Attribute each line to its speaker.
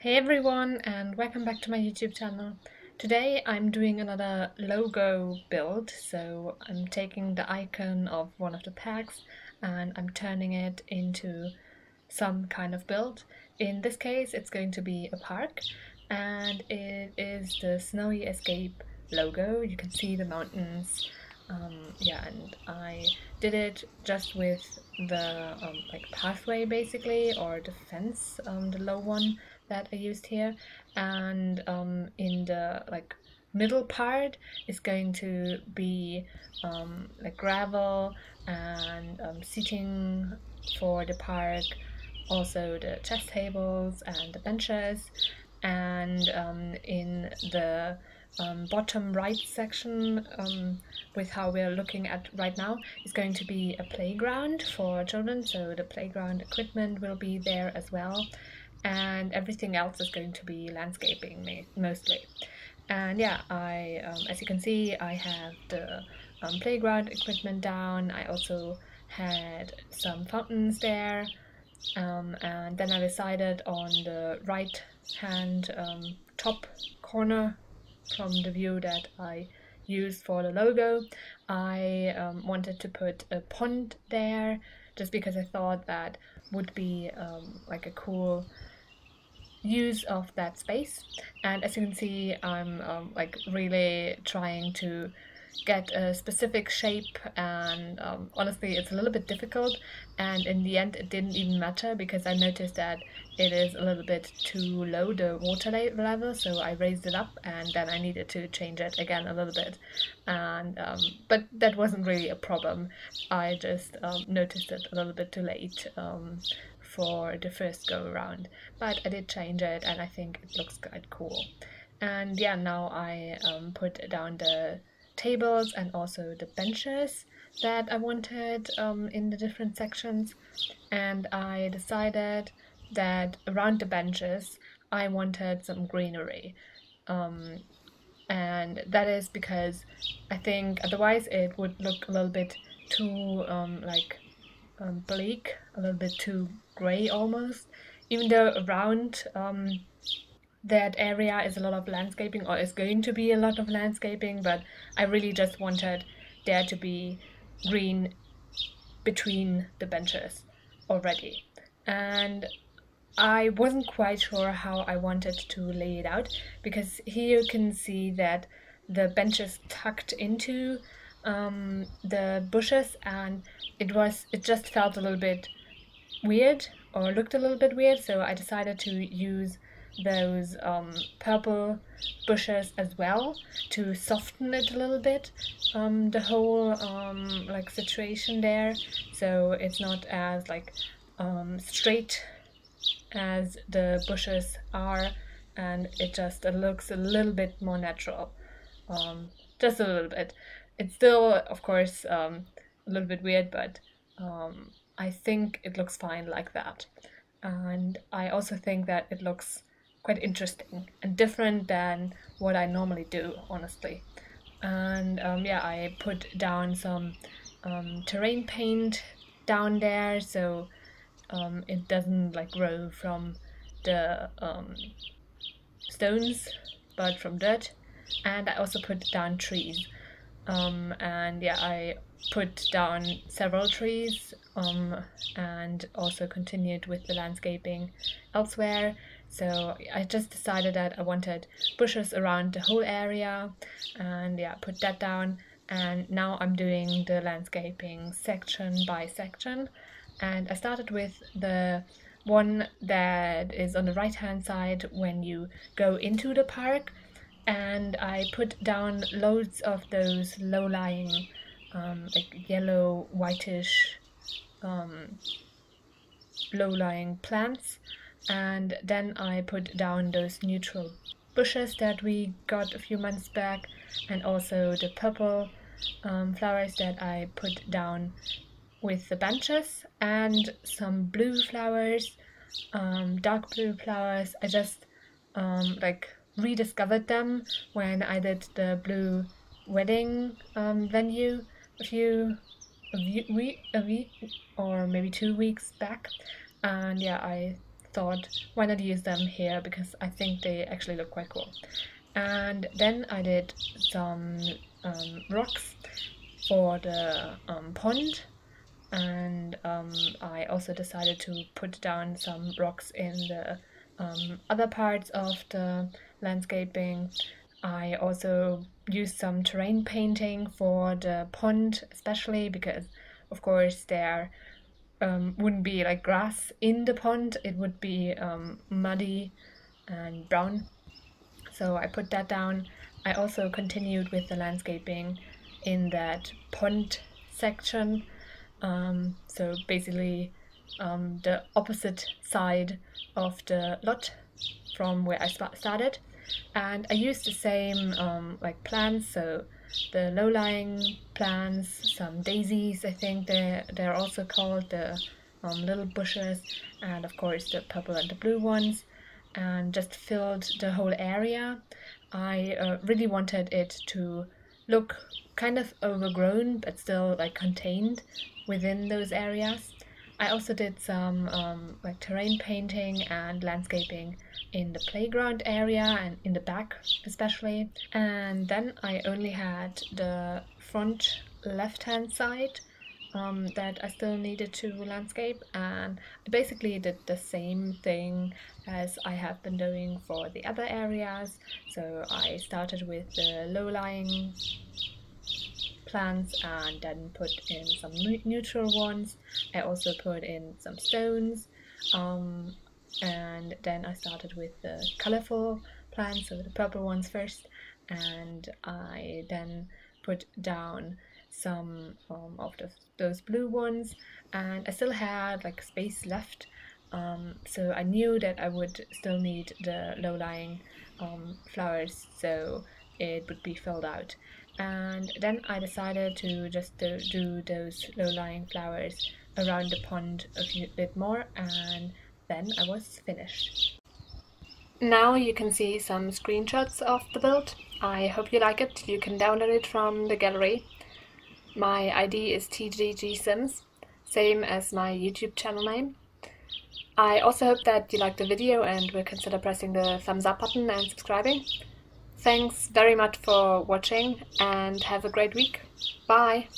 Speaker 1: Hey everyone, and welcome back to my YouTube channel. Today I'm doing another logo build, so I'm taking the icon of one of the packs and I'm turning it into some kind of build. In this case it's going to be a park, and it is the Snowy Escape logo. You can see the mountains. And I did it just with the pathway basically, or the fence, the low one that I used here, and in the middle part is going to be gravel and seating for the park, also the chess tables and the benches, and in the bottom right section, with how we're looking at right now, is going to be a playground for children, so the playground equipment will be there as well, and everything else is going to be landscaping mostly. And yeah, as you can see, I have the playground equipment down. I also had some fountains there, and then I decided on the right hand top corner from the view that I used for the logo. I wanted to put a pond there just because I thought that would be like a cool use of that space. And as you can see, I'm really trying to get a specific shape, and honestly it's a little bit difficult, and in the end it didn't even matter because I noticed that it is a little bit too low, the water level, so I raised it up and then I needed to change it again a little bit, and but that wasn't really a problem. I just noticed it a little bit too late for the first go around, but I did change it and I think it looks quite cool. And yeah, now I put down the tables and also the benches that I wanted in the different sections, and I decided that around the benches I wanted some greenery, and that is because I think otherwise it would look a little bit too bleak, a little bit too grey almost, even though around that area is a lot of landscaping, or is going to be a lot of landscaping, but I really just wanted there to be green between the benches already. And I wasn't quite sure how I wanted to lay it out, because here you can see that the benches tucked into the bushes, and it just felt a little bit weird, or looked a little bit weird, so I decided to use those purple bushes as well to soften it a little bit, the whole situation there, so it's not as straight as the bushes are, and it looks a little bit more natural, just a little bit. It's still, of course, a little bit weird, but I think it looks fine like that. And I also think that it looks quite interesting and different than what I normally do, honestly. And yeah, I put down some terrain paint down there, so it doesn't grow from the stones, but from dirt. And I also put down trees, and yeah, I put down several trees, and also continued with the landscaping elsewhere. So I just decided that I wanted bushes around the whole area, and yeah, put that down. And now I'm doing the landscaping section by section, and I started with the one that is on the right hand side when you go into the park, and I put down loads of those low-lying yellow whitish low-lying plants, and then I put down those neutral bushes that we got a few months back, and also the purple flowers that I put down with the benches, and some blue flowers, dark blue flowers. I just rediscovered them when I did the blue wedding venue a week or maybe 2 weeks back, and yeah, I thought, why not use them here, because I think they actually look quite cool. And then I did some rocks for the pond, and I also decided to put down some rocks in the other parts of the landscaping. I also used some terrain painting for the pond, especially because, of course, there wouldn't be like grass in the pond, it would be muddy and brown. So I put that down. I also continued with the landscaping in that pond section. So basically the opposite side of the lot from where I started. And I used the same like plants, so the low-lying plants, some daisies, I think they're also called, the little bushes, and of course the purple and the blue ones, and just filled the whole area. I really wanted it to look kind of overgrown but still like contained within those areas. I also did some like terrain painting and landscaping in the playground area and in the back especially. And then I only had the front left-hand side that I still needed to landscape, and I basically did the same thing as I have been doing for the other areas. So I started with the low-lying plants and then put in some neutral ones. I also put in some stones, and then I started with the colorful plants, so the purple ones first, and I then put down some of those blue ones, and I still had like space left, so I knew that I would still need the low-lying flowers, so it would be filled out. And then I decided to just do those low-lying flowers around the pond a bit more, and then I was finished. Now you can see some screenshots of the build. I hope you like it. You can download it from the gallery. My ID is TGGSims, same as my YouTube channel name. I also hope that you liked the video and will consider pressing the thumbs up button and subscribing. Thanks very much for watching and have a great week. Bye!